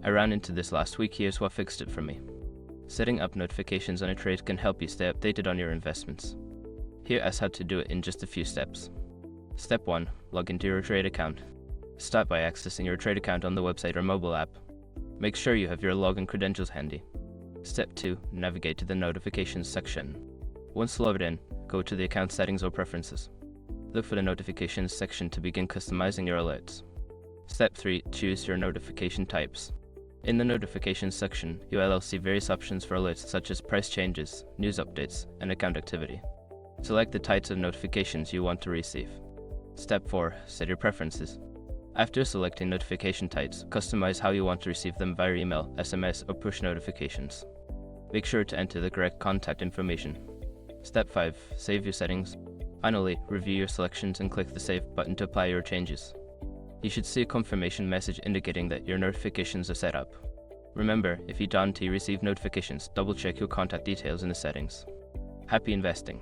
I ran into this last week. Here's what fixed it for me. Setting up notifications on ETRADE can help you stay updated on your investments. Here is how to do it in just a few steps. Step 1. Log into your ETRADE account. Start by accessing your ETRADE account on the website or mobile app. Make sure you have your login credentials handy. Step 2. Navigate to the notifications section. Once logged in, go to the account settings or preferences. Look for the notifications section to begin customizing your alerts. Step 3. Choose your notification types. In the notifications section, you will see various options for alerts such as price changes, news updates, and account activity. Select the types of notifications you want to receive. Step 4. Set your preferences. After selecting notification types, customize how you want to receive them via email, SMS, or push notifications. Make sure to enter the correct contact information. Step 5. Save your settings. Finally, review your selections and click the Save button to apply your changes. You should see a confirmation message indicating that your notifications are set up. Remember, if you don't receive notifications, double-check your contact details in the settings. Happy investing!